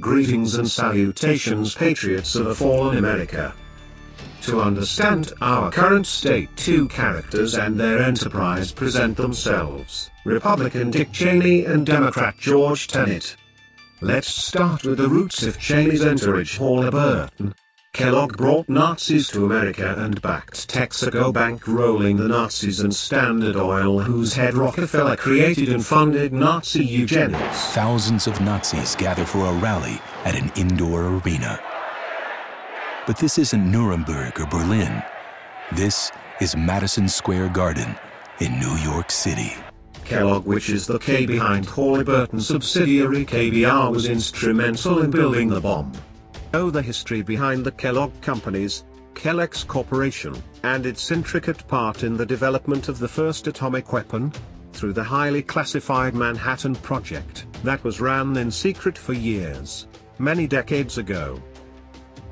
Greetings and salutations, patriots of a fallen America. To understand our current state, two characters and their enterprise present themselves: Republican Dick Cheney and Democrat George Tenet. Let's start with the roots of Cheney's entourage. Halliburton. Kellogg brought Nazis to America and backed Texaco, bankrolling the Nazis, and Standard Oil, whose head Rockefeller created and funded Nazi eugenics. Thousands of Nazis gather for a rally at an indoor arena. But this isn't Nuremberg or Berlin. This is Madison Square Garden in New York City. Kellogg, which is the K behind Halliburton's subsidiary KBR, was instrumental in building the bomb. Know the history behind the Kellogg companies, KELLEX Corporation, and its intricate part in the development of the first atomic weapon, through the highly classified Manhattan Project, that was ran in secret for years, many decades ago.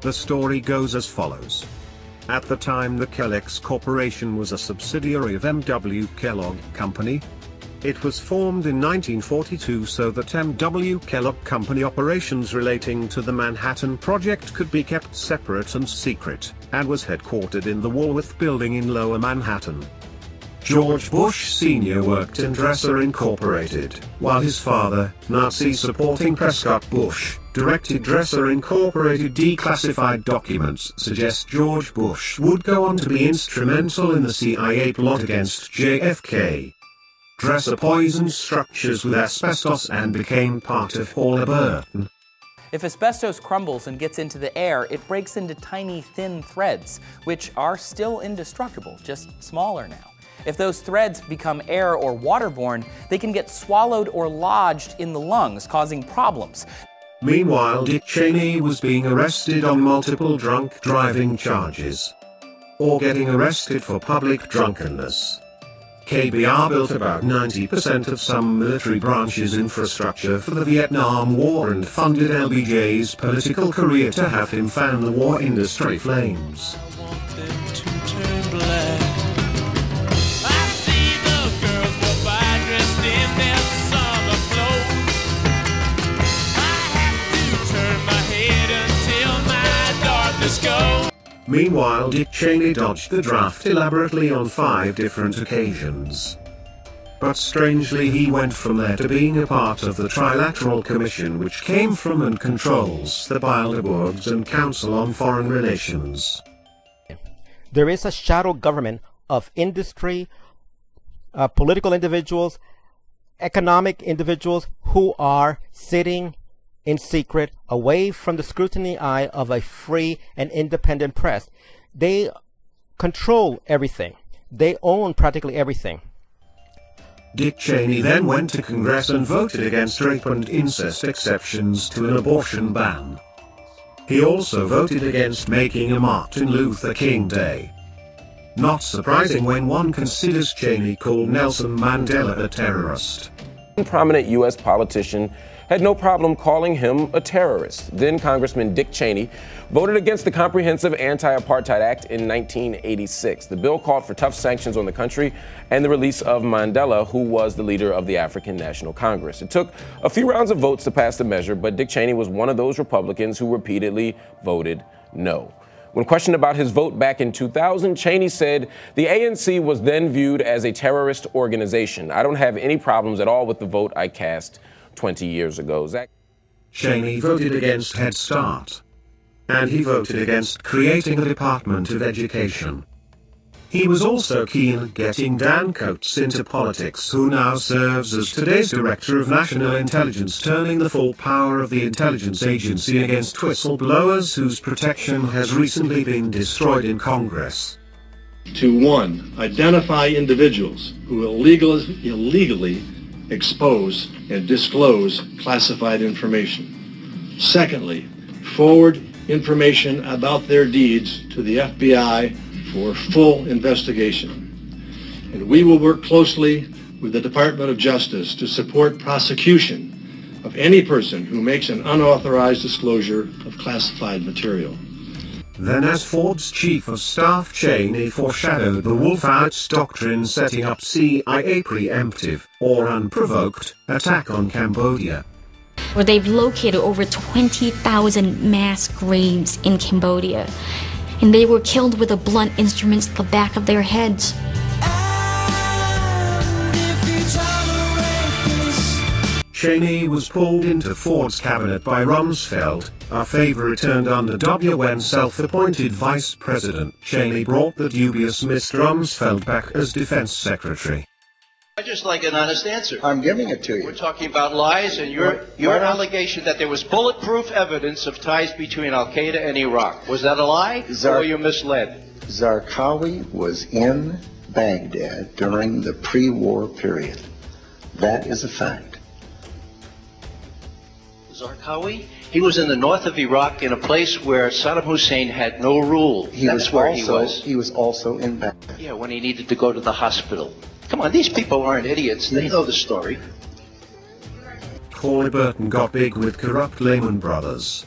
The story goes as follows. At the time, the KELLEX Corporation was a subsidiary of M.W. Kellogg Company. It was formed in 1942 so that M.W. Kellogg Company operations relating to the Manhattan Project could be kept separate and secret, and was headquartered in the Woolworth Building in Lower Manhattan. George Bush Sr. worked in Dresser Incorporated, while his father, Nazi-supporting Prescott Bush, directed Dresser Incorporated. Declassified documents suggest George Bush would go on to be instrumental in the CIA plot against JFK. Dresser poisoned structures with asbestos and became part of Halliburton. If asbestos crumbles and gets into the air, it breaks into tiny, thin threads, which are still indestructible, just smaller now. If those threads become air or waterborne, they can get swallowed or lodged in the lungs, causing problems. Meanwhile, Dick Cheney was being arrested on multiple drunk driving charges, or getting arrested for public drunkenness. KBR built about 90% of some military branch's infrastructure for the Vietnam War and funded LBJ's political career to have him fan the war industry flames. Meanwhile, Dick Cheney dodged the draft elaborately on 5 different occasions. But strangely, he went from there to being a part of the Trilateral Commission, which came from and controls the Bilderbergs and Council on Foreign Relations. There is a shadow government of industry, political individuals, economic individuals who are sitting in secret, away from the scrutiny eye of a free and independent press. They control everything. They own practically everything. Dick Cheney then went to Congress and voted against rape and incest exceptions to an abortion ban. He also voted against making a Martin Luther King Day. Not surprising when one considers Cheney called Nelson Mandela a terrorist. A prominent U.S. politician had no problem calling him a terrorist. Then Congressman Dick Cheney voted against the Comprehensive Anti-Apartheid Act in 1986. The bill called for tough sanctions on the country and the release of Mandela, who was the leader of the African National Congress. It took a few rounds of votes to pass the measure, but Dick Cheney was one of those Republicans who repeatedly voted no. When questioned about his vote back in 2000, Cheney said the ANC was then viewed as a terrorist organization. I don't have any problems at all with the vote I cast 20 years ago. Cheney voted against Head Start. And he voted against creating a Department of Education. He was also keen on getting Dan Coats into politics, who now serves as today's Director of National Intelligence, turning the full power of the intelligence agency against whistleblowers whose protection has recently been destroyed in Congress. To 1, identify individuals who illegally expose and disclose classified information. Secondly, forward information about their deeds to the FBI for full investigation. And we will work closely with the Department of Justice to support prosecution of any person who makes an unauthorized disclosure of classified material. Then, as Ford's Chief of Staff, Cheney foreshadowed the Wolfowitz Doctrine, setting up CIA preemptive, or unprovoked, attack on Cambodia. where they've located over 20,000 mass graves in Cambodia. And they were killed with a blunt instrument to the back of their heads. Cheney was pulled into Ford's cabinet by Rumsfeld, a favor returned under W when self-appointed Vice President Cheney brought the dubious Mr. Rumsfeld back as Defense Secretary. I'd just like an honest answer. I'm giving it to you. We're talking about lies, and your allegation that there was bulletproof evidence of ties between Al-Qaeda and Iraq. Was that a lie, or were you misled? Zarqawi was in Baghdad during the pre-war period. That is a fact. Zarqawi? He was in the north of Iraq in a place where Saddam Hussein had no rule. That's where he was. He was also in Baghdad. Yeah, when he needed to go to the hospital. Come on, these people aren't idiots. They know the story. Halliburton got big with corrupt Lehman Brothers.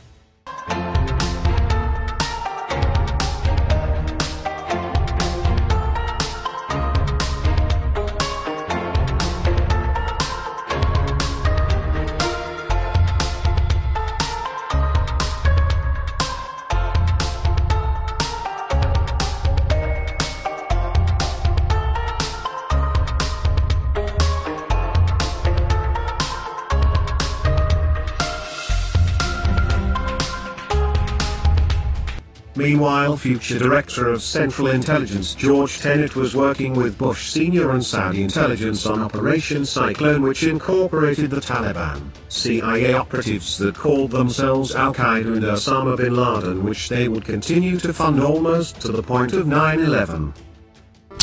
Meanwhile, future Director of Central Intelligence George Tenet was working with Bush Sr. and Saudi intelligence on Operation Cyclone, which incorporated the Taliban, CIA operatives that called themselves Al-Qaeda and Osama bin Laden, which they would continue to fund almost to the point of 9/11.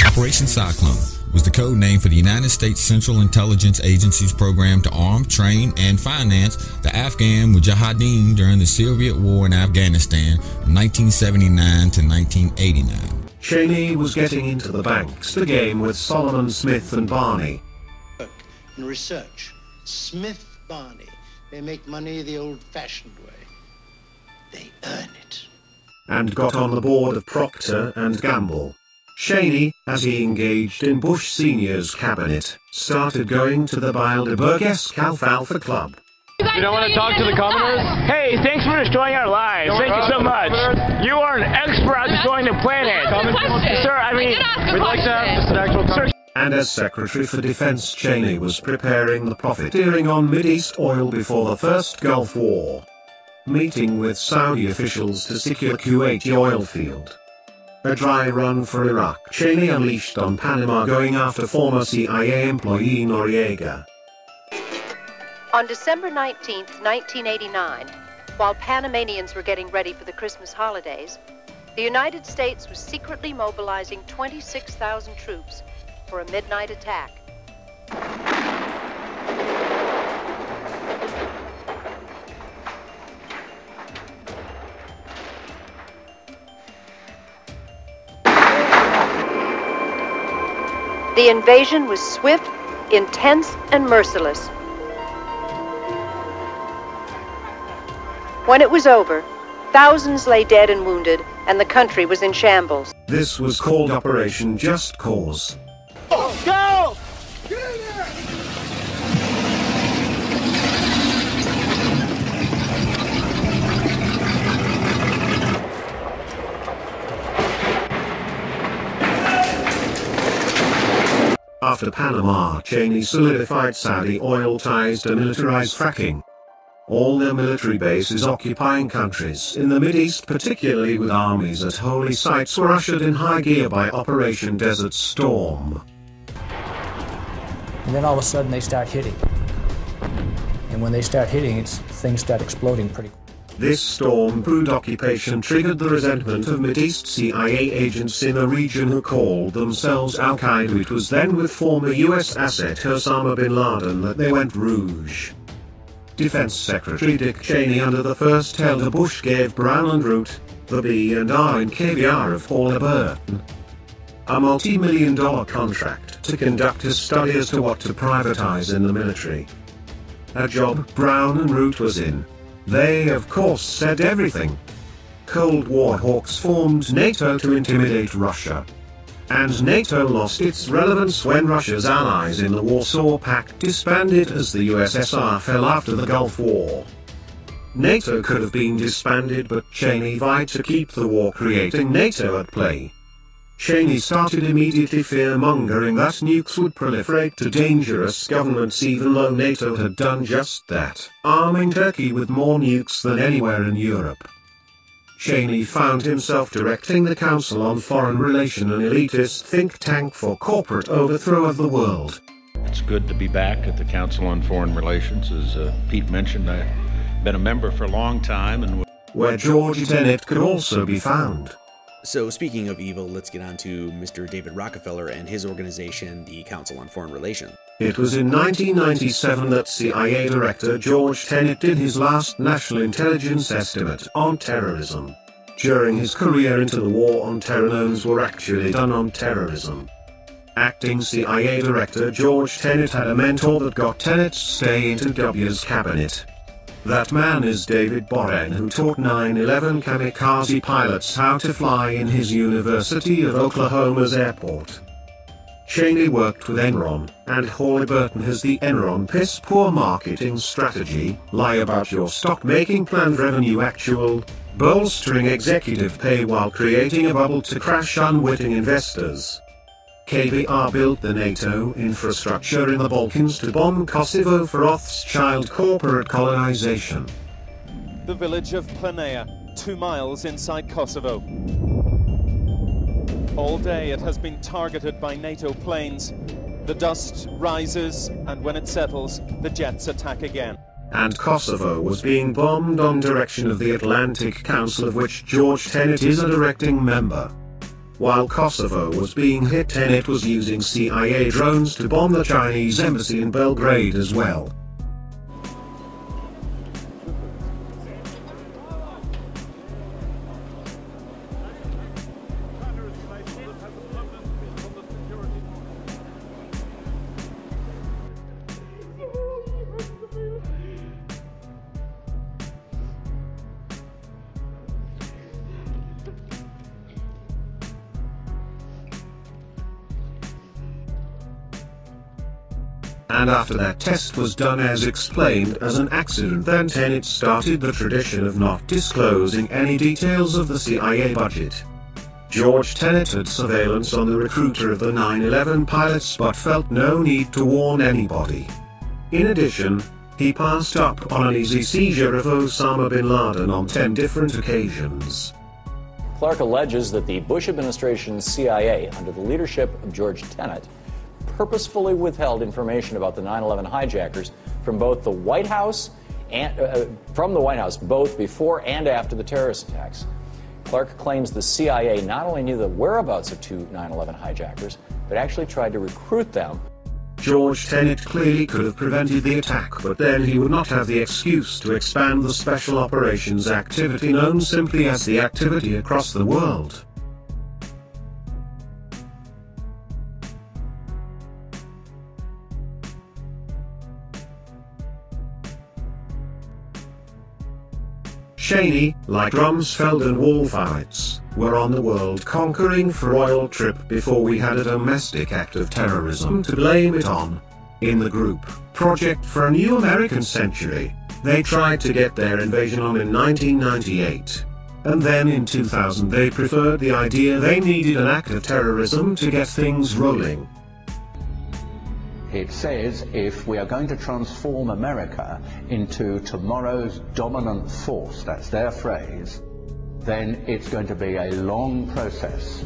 Operation Cyclone was the code name for the United States Central Intelligence Agency's program to arm, train, and finance the Afghan Mujahideen during the Soviet War in Afghanistan from 1979 to 1989. Cheney was getting into the bankster game with Solomon Smith and Barney. In research, Smith, Barney, they make money the old-fashioned way. They earn it. And got on the board of Procter & Gamble. Cheney, as he engaged in Bush Sr.'s cabinet, started going to the Bilderberg-esque Alfalfa Club. You don't want to talk to the commoners? Hey, thanks for destroying our lives. Thank you so much. You are an expert at destroying the planet. Sir, I mean, we'd like to have just an actual conversation. And as Secretary for Defense, Cheney was preparing the profiteering on Mideast oil before the first Gulf War. Meeting with Saudi officials to secure Kuwaiti oil field. A dry run for Iraq. Cheney unleashed on Panama, going after former CIA employee Noriega. On December 19, 1989, while Panamanians were getting ready for the Christmas holidays, the United States was secretly mobilizing 26,000 troops for a midnight attack. The invasion was swift, intense, and merciless. When it was over, thousands lay dead and wounded, and the country was in shambles. This was called Operation Just Cause. Go! Get in there! After Panama, Cheney solidified Saudi oil ties to militarize fracking. All their military bases occupying countries in the Mideast, particularly with armies at holy sites, were ushered in high gear by Operation Desert Storm. And then all of a sudden they start hitting. And when they start hitting, things start exploding pretty quick. This storm-brewed occupation triggered the resentment of Mideast CIA agents in the region who called themselves Al-Qaeda. It was then with former US asset Osama bin Laden that they went rouge. Defense Secretary Dick Cheney under the First Elder Bush gave Brown and Root, the B&R in KBR of Halliburton, a multi-million-dollar contract to conduct a study as to what to privatize in the military. A job Brown and Root was in. They, of course, said everything. Cold War hawks formed NATO to intimidate Russia. And NATO lost its relevance when Russia's allies in the Warsaw Pact disbanded as the USSR fell after the Gulf War. NATO could have been disbanded, but Cheney vied to keep the war, creating NATO at play. Cheney started immediately fear-mongering that nukes would proliferate to dangerous governments, even though NATO had done just that, arming Turkey with more nukes than anywhere in Europe. Cheney found himself directing the Council on Foreign Relations, an elitist think tank for corporate overthrow of the world. It's good to be back at the Council on Foreign Relations. As Pete mentioned, I've been a member for a long time, and where George Tenet could also be found. So speaking of evil, let's get on to Mr. David Rockefeller and his organization, the Council on Foreign Relations. It was in 1997 that CIA Director George Tenet did his last national intelligence estimate on terrorism. During his career into the war on terror, nones were actually done on terrorism. Acting CIA Director George Tenet had a mentor that got Tenet's stay into W's cabinet. That man is David Boren, who taught 9/11 kamikaze pilots how to fly in his University of Oklahoma's airport. Cheney worked with Enron, and Halliburton has the Enron piss-poor marketing strategy, lie about your stock-making planned revenue actual, bolstering executive pay while creating a bubble to crash unwitting investors. KBR built the NATO infrastructure in the Balkans to bomb Kosovo for Rothschild corporate colonization. The village of Planea, 2 miles inside Kosovo. All day it has been targeted by NATO planes. The dust rises, and when it settles, the jets attack again. And Kosovo was being bombed on direction of the Atlantic Council, of which George Tenet is a directing member. While Kosovo was being hit, Tenet was using CIA drones to bomb the Chinese embassy in Belgrade as well. And after that test was done as explained as an accident, then Tenet started the tradition of not disclosing any details of the CIA budget. George Tenet had surveillance on the recruiter of the 9/11 pilots but felt no need to warn anybody. In addition, he passed up on an easy seizure of Osama bin Laden on 10 different occasions. Clark alleges that the Bush administration's CIA, under the leadership of George Tenet, purposefully withheld information about the 9/11 hijackers from both the White House and both before and after the terrorist attacks. Clark claims the CIA not only knew the whereabouts of 2 9/11 hijackers, but actually tried to recruit them. George Tenet clearly could have prevented the attack, but then he would not have the excuse to expand the special operations activity known simply as the activity across the world. Cheney, like Rumsfeld and Wolfowitz, were on the world-conquering for oil trip before we had a domestic act of terrorism to blame it on. In the group Project for a New American Century, they tried to get their invasion on in 1998. And then in 2000 they preferred the idea they needed an act of terrorism to get things rolling. It says if we are going to transform America into tomorrow's dominant force, that's their phrase, then it's going to be a long process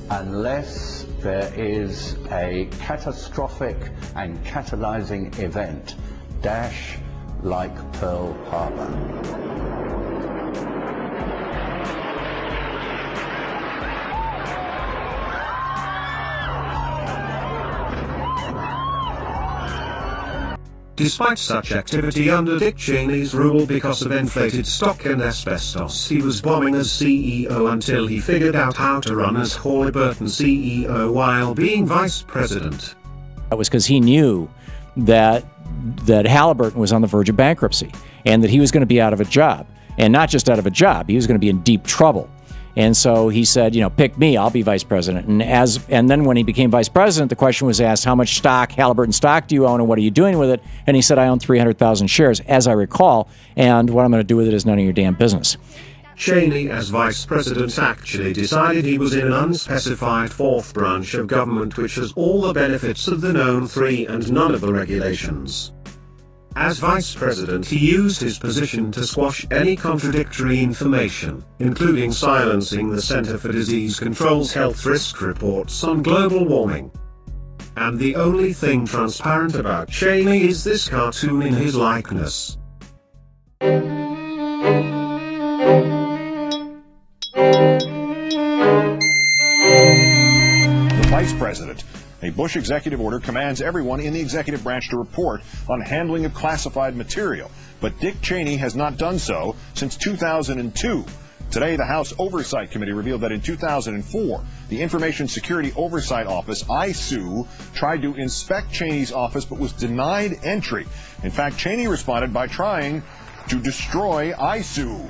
unless there is a catastrophic and catalyzing event, like Pearl Harbor. Despite such activity under Dick Cheney's rule, because of inflated stock and asbestos, he was bombing as CEO until he figured out how to run as Halliburton CEO while being vice president. That was because he knew that Halliburton was on the verge of bankruptcy and that he was going to be out of a job. And not just out of a job, he was going to be in deep trouble. And so he said, pick me, I'll be vice president. And then when he became vice president, the question was asked, how much stock, Halliburton stock, do you own and what are you doing with it? And he said, I own 300,000 shares, as I recall, and what I'm going to do with it is none of your damn business. Cheney, as vice president, actually decided he was in an unspecified fourth branch of government which has all the benefits of the known three and none of the regulations. As vice president, he used his position to squash any contradictory information, including silencing the Center for Disease Control's health risk reports on global warming. And the only thing transparent about Cheney is this cartoon in his likeness. The vice president. A Bush executive order commands everyone in the executive branch to report on handling of classified material. But Dick Cheney has not done so since 2002. Today, the House Oversight Committee revealed that in 2004, the Information Security Oversight Office, ISOO, tried to inspect Cheney's office but was denied entry. In fact, Cheney responded by trying to destroy ISOO.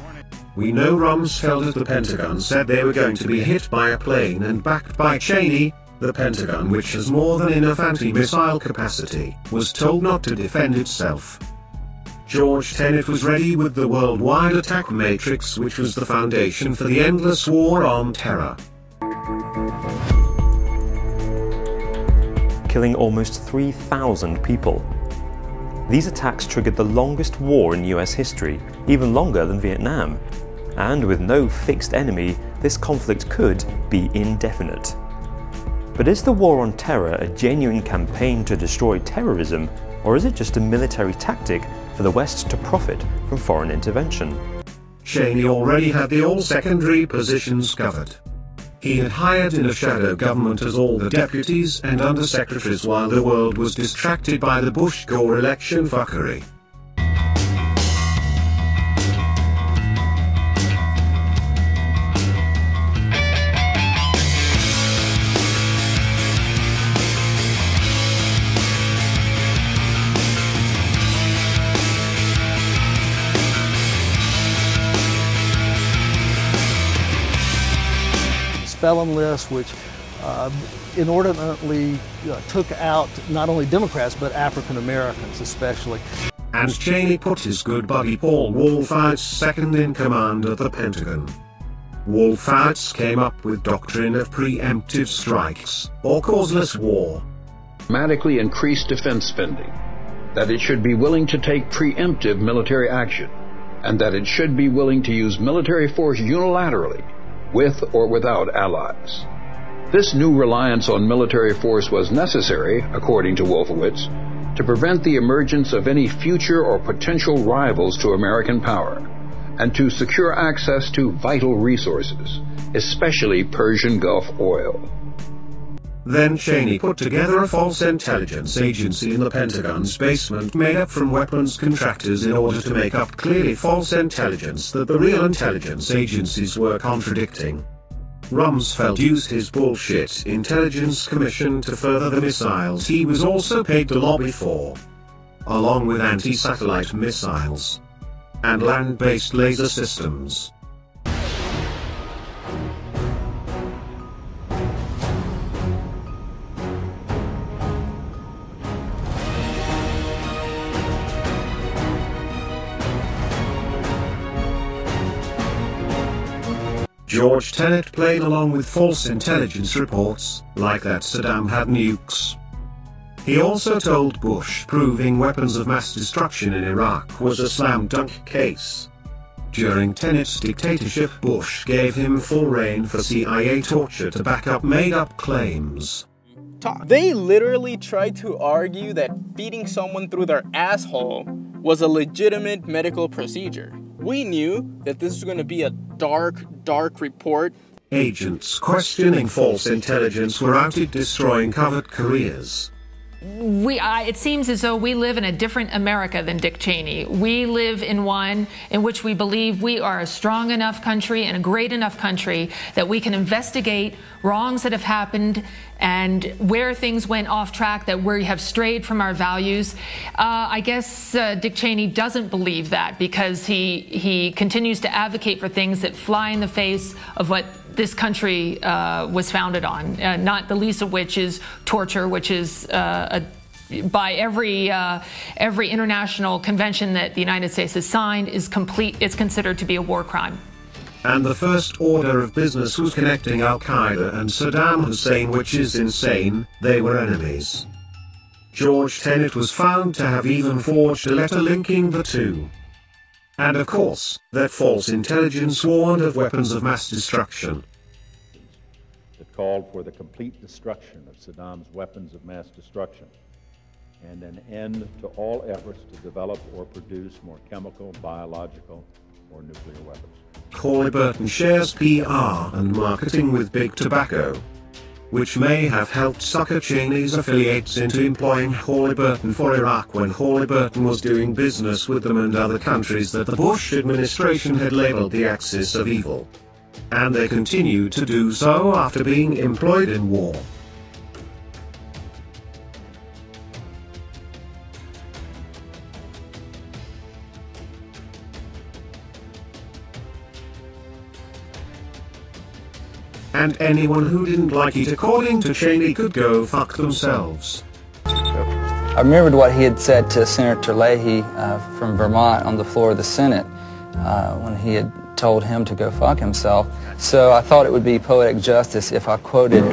We know Rumsfeld at the Pentagon said they were going to be hit by a plane and backed by Cheney. The Pentagon, which has more than enough anti-missile capacity, was told not to defend itself. George Tenet was ready with the worldwide attack matrix, which was the foundation for the endless war on terror. Killing almost 3,000 people. These attacks triggered the longest war in US history, even longer than Vietnam. And with no fixed enemy, this conflict could be indefinite. But is the war on terror a genuine campaign to destroy terrorism, or is it just a military tactic for the West to profit from foreign intervention? Cheney already had the all-secondary positions covered. He had hired in a shadow government as all the deputies and undersecretaries while the world was distracted by the Bush-Gore election fuckery. Felon list, which inordinately took out not only Democrats but African Americans especially. And Cheney put his good buddy Paul Wolfowitz second in command at the Pentagon. Wolfowitz came up with doctrine of preemptive strikes, or causeless war. Dramatically increased defense spending, that it should be willing to take preemptive military action, and that it should be willing to use military force unilaterally, with or without allies. This new reliance on military force was necessary, according to Wolfowitz, to prevent the emergence of any future or potential rivals to American power, and to secure access to vital resources, especially Persian Gulf oil. Then Cheney put together a false intelligence agency in the Pentagon's basement made up from weapons contractors in order to make up clearly false intelligence that the real intelligence agencies were contradicting. Rumsfeld used his bullshit intelligence commission to further the missiles he was also paid to lobby for, along with anti-satellite missiles and land-based laser systems. George Tenet played along with false intelligence reports, like that Saddam had nukes. He also told Bush proving weapons of mass destruction in Iraq was a slam dunk case. During Tenet's dictatorship, Bush gave him full reign for CIA torture to back up made-up claims. They literally tried to argue that feeding someone through their asshole was a legitimate medical procedure. We knew that this was going to be a dark report. Agents questioning false intelligence were outed destroying covert careers. It seems as though we live in a different America than Dick Cheney. We live in one in which we believe we are a strong enough country and a great enough country that we can investigate wrongs that have happened and where things went off track, that we have strayed from our values. I guess Dick Cheney doesn't believe that, because he continues to advocate for things that fly in the face of what this country was founded on, not the least of which is torture, which is by every international convention that the United States has signed is considered to be a war crime. And the first order of business was connecting Al-Qaeda and Saddam Hussein, which is insane. They were enemies. George Tenet was found to have even forged a letter linking the two. And of course, that false intelligence warned of weapons of mass destruction. That called for the complete destruction of Saddam's weapons of mass destruction and an end to all efforts to develop or produce more chemical, biological, or nuclear weapons. Halliburton shares PR and marketing with Big Tobacco, which may have helped sucker Cheney's affiliates into employing Halliburton for Iraq when Halliburton was doing business with them and other countries that the Bush administration had labeled the axis of evil. And they continue to do so after being employed in war. And anyone who didn't like it, according to Cheney, could go fuck themselves. I remembered what he had said to Senator Leahy from Vermont on the floor of the Senate when he had told him to go fuck himself. So I thought it would be poetic justice if I quoted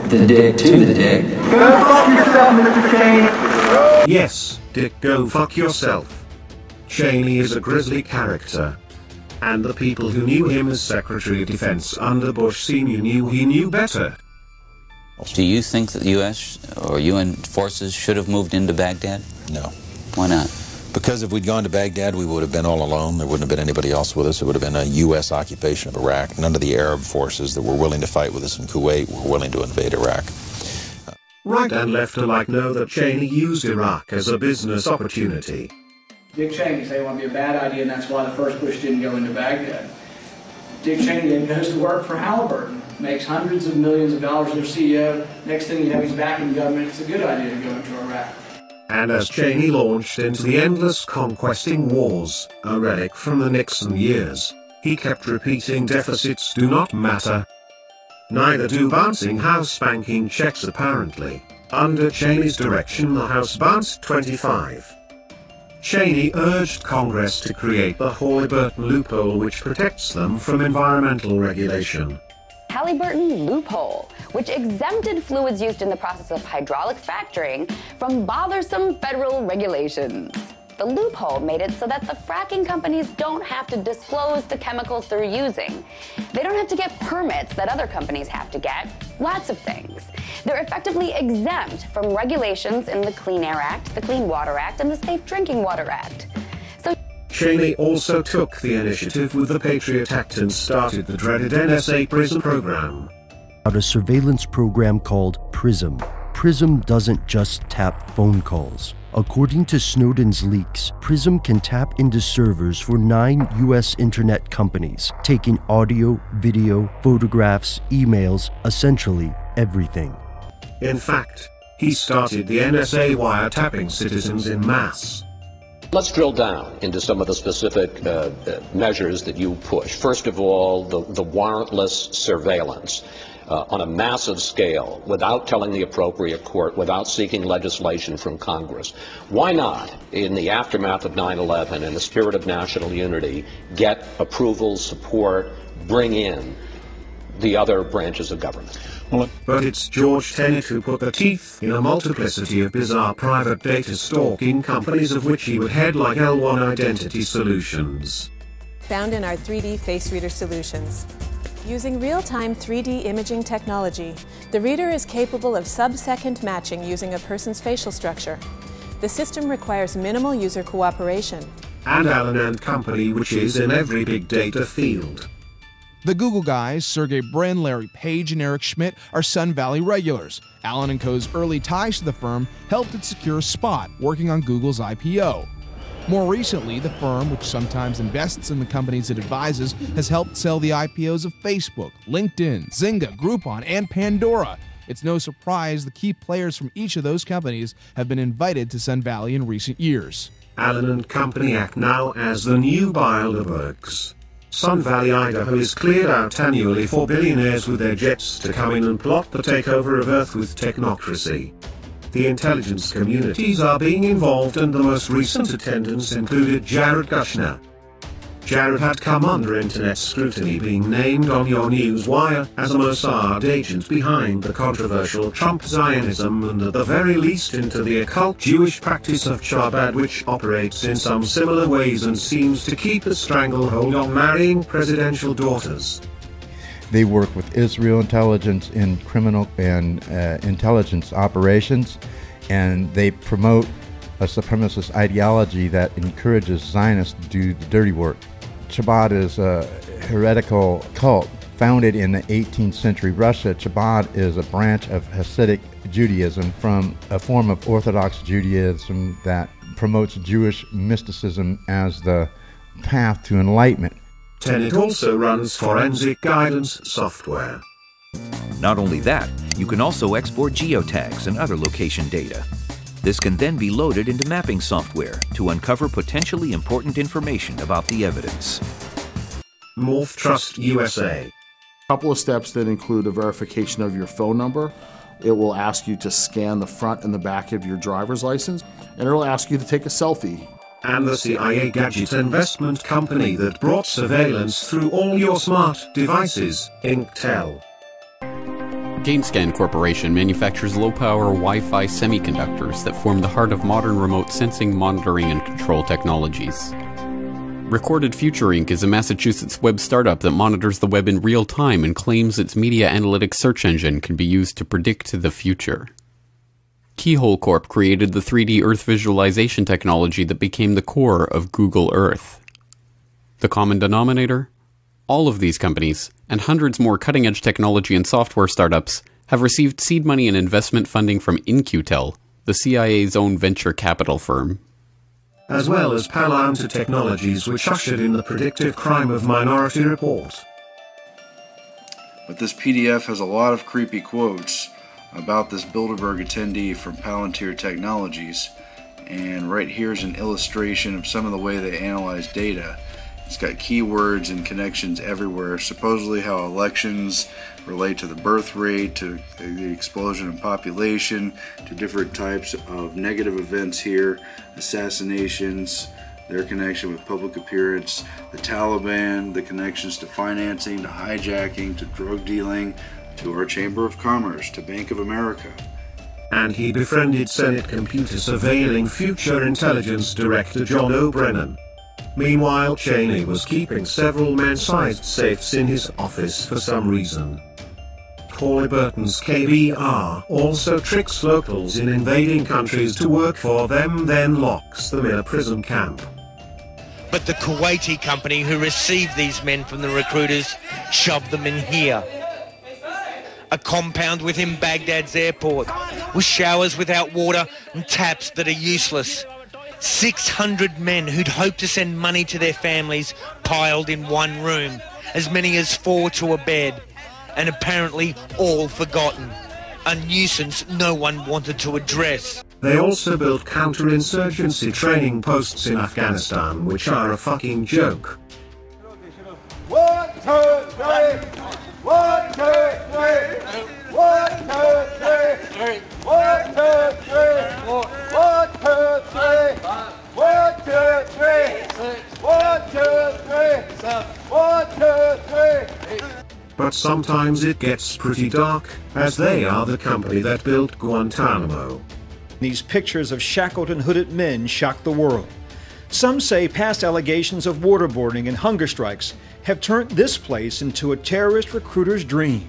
the dick to the dick. Go fuck yourself, Mr. Cheney! Yes, Dick, go fuck yourself. Cheney is a grisly character. And the people who knew him as Secretary of Defense under Bush Sr. knew he knew better. Do you think that the U.S. or UN forces should have moved into Baghdad? No. Why not? Because if we'd gone to Baghdad, we would have been all alone. There wouldn't have been anybody else with us. It would have been a U.S. occupation of Iraq. None of the Arab forces that were willing to fight with us in Kuwait were willing to invade Iraq. Right and left alike know that Cheney used Iraq as a business opportunity. Dick Cheney said it would be a bad idea, and that's why the first Bush didn't go into Baghdad. Dick Cheney then goes to work for Halliburton, makes hundreds of millions of dollars as their CEO. Next thing you know, he's back in government. It's a good idea to go into Iraq. And as Cheney launched into the endless conquesting wars, a relic from the Nixon years, he kept repeating deficits do not matter. Neither do bouncing house banking checks apparently. Under Cheney's direction, the House bounced 25. Cheney urged Congress to create the Halliburton loophole, which protects them from environmental regulation. Halliburton loophole, which exempted fluids used in the process of hydraulic fracturing from bothersome federal regulations. The loophole made it so that the fracking companies don't have to disclose the chemicals they're using. They don't have to get permits that other companies have to get. Lots of things. They're effectively exempt from regulations in the Clean Air Act, the Clean Water Act, and the Safe Drinking Water Act. So Cheney also took the initiative with the Patriot Act and started the dreaded NSA prison program. A surveillance program called PRISM. PRISM doesn't just tap phone calls. According to Snowden's leaks, PRISM can tap into servers for 9 U.S. internet companies, taking audio, video, photographs, emails, essentially everything. In fact, he started the NSA wiretapping citizens in mass. Let's drill down into some of the specific measures that you push. First of all, the warrantless surveillance. On a massive scale, without telling the appropriate court, without seeking legislation from Congress. Why not, in the aftermath of 9/11, in the spirit of national unity, get approval, support, bring in the other branches of government? But it's George Tenet who put the teeth in a multiplicity of bizarre private data stalking companies, of which he would head like L1 Identity Solutions. Found in our 3D face reader solutions. Using real-time 3D imaging technology, the reader is capable of sub-second matching using a person's facial structure. The system requires minimal user cooperation. And Allen & Company, which is in every big data field. The Google guys, Sergey Brin, Larry Page, and Eric Schmidt, are Sun Valley regulars. Allen & Co.'s early ties to the firm helped it secure a spot working on Google's IPO. More recently, the firm, which sometimes invests in the companies it advises, has helped sell the IPOs of Facebook, LinkedIn, Zynga, Groupon, and Pandora. It's no surprise the key players from each of those companies have been invited to Sun Valley in recent years. Allen & Company act now as the new Bilderbergs. Sun Valley, Idaho is cleared out annually for billionaires with their jets to come in and plot the takeover of Earth with technocracy. The intelligence communities are being involved, and the most recent attendance included Jared Kushner. Jared had come under internet scrutiny, being named on your news wire as a Mossad agent behind the controversial Trump Zionism and at the very least into the occult Jewish practice of Chabad, which operates in some similar ways and seems to keep a stranglehold on marrying presidential daughters. They work with Israel intelligence in criminal and intelligence operations, and they promote a supremacist ideology that encourages Zionists to do the dirty work. Chabad is a heretical cult founded in the 18th century Russia. Chabad is a branch of Hasidic Judaism, from a form of Orthodox Judaism that promotes Jewish mysticism as the path to enlightenment. Tenet also runs forensic guidance software. Not only that, you can also export geotags and other location data. This can then be loaded into mapping software to uncover potentially important information about the evidence. Morph Trust USA. A couple of steps that include a verification of your phone number. It will ask you to scan the front and the back of your driver's license, and it will ask you to take a selfie. And the CIA gadget investment company that brought surveillance through all your smart devices, Intel. GainScan Corporation manufactures low-power Wi-Fi semiconductors that form the heart of modern remote sensing, monitoring, and control technologies. Recorded Future Inc. is a Massachusetts web startup that monitors the web in real time and claims its media analytics search engine can be used to predict the future. Keyhole Corp created the 3D Earth visualization technology that became the core of Google Earth. The common denominator? All of these companies, and hundreds more cutting-edge technology and software startups, have received seed money and investment funding from In-Q-Tel, the CIA's own venture capital firm. As well as Palantir Technologies, which ushered in the predictive crime of Minority Report. But this PDF has a lot of creepy quotes about this Bilderberg attendee from Palantir Technologies, and right here's an illustration of some of the way they analyze data. It's got keywords and connections everywhere, supposedly how elections relate to the birth rate, to the explosion in population, to different types of negative events here, assassinations, their connection with public appearance, the Taliban, the connections to financing, to hijacking, to drug dealing, to our Chamber of Commerce, to Bank of America. And he befriended Senate computer surveilling future intelligence director John O'Brien. Meanwhile, Cheney was keeping several man-sized safes in his office for some reason. Halliburton's KBR also tricks locals in invading countries to work for them, then locks them in a prison camp. But the Kuwaiti company who received these men from the recruiters shoved them in here. A compound within Baghdad's airport, with showers without water and taps that are useless. 600 men who'd hoped to send money to their families piled in one room, as many as 4 to a bed, and apparently all forgotten. A nuisance no one wanted to address. They also built counterinsurgency training posts in Afghanistan, which are a fucking joke. 1, 2, 3. 1, 2, 3. 1, 2, 3. 1, 2, 3. 1, 2, 3. 1, 2, 3. 1, 2, 3. 1, 2, 3. But sometimes it gets pretty dark, as they are the company that built Guantanamo. These pictures of shackled and hooded men shock the world. Some say past allegations of waterboarding and hunger strikes have turned this place into a terrorist recruiter's dream.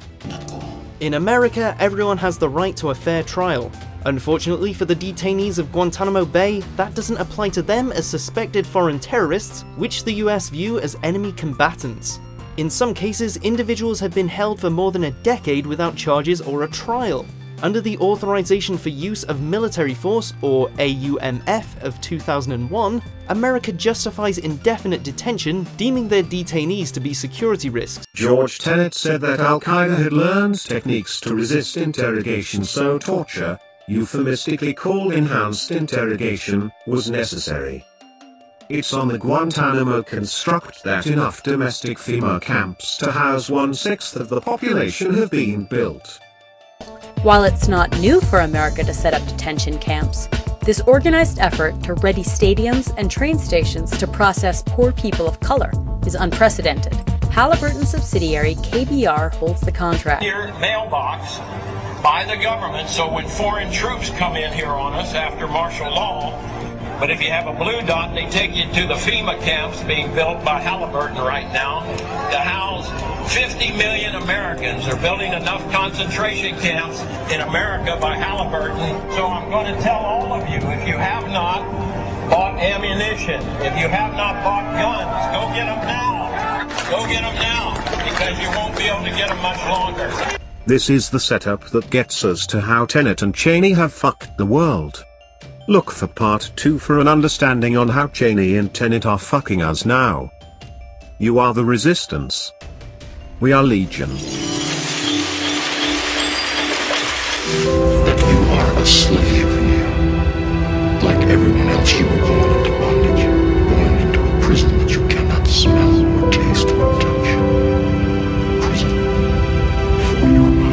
In America, everyone has the right to a fair trial. Unfortunately for the detainees of Guantanamo Bay, that doesn't apply to them as suspected foreign terrorists, which the US view as enemy combatants. In some cases, individuals have been held for more than a decade without charges or a trial. Under the Authorization for Use of Military Force, or AUMF, of 2001, America justifies indefinite detention, deeming their detainees to be security risks. George Tenet said that Al-Qaeda had learned techniques to resist interrogation, so torture, euphemistically called enhanced interrogation, was necessary. It's on the Guantanamo construct that enough domestic FEMA camps to house 1/6 of the population have been built. While it's not new for America to set up detention camps, this organized effort to ready stadiums and train stations to process poor people of color is unprecedented. Halliburton subsidiary KBR holds the contract. Your mailbox by the government, so when foreign troops come in here on us after martial law, but if you have a blue dot, they take you to the FEMA camps being built by Halliburton right now to house 50 million Americans. They're building enough concentration camps in America by Halliburton. So I'm going to tell all of you, if you have not bought ammunition, if you have not bought guns, go get them now. Go get them now, because you won't be able to get them much longer. This is the setup that gets us to how Tenet and Cheney have fucked the world. Look for part 2 for an understanding on how Cheney and Tenet are fucking us now. You are the resistance. We are Legion. But you are a slave here. Like everyone else, you were born into bondage. Born into a prison that you cannot smell or taste or touch. Prison for your mind.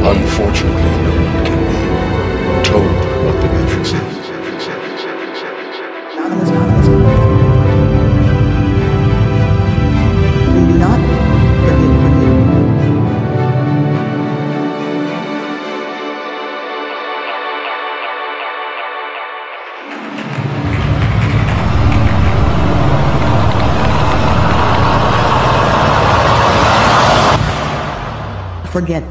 Unfortunately, no one can be told what the Matrix is. We do not forget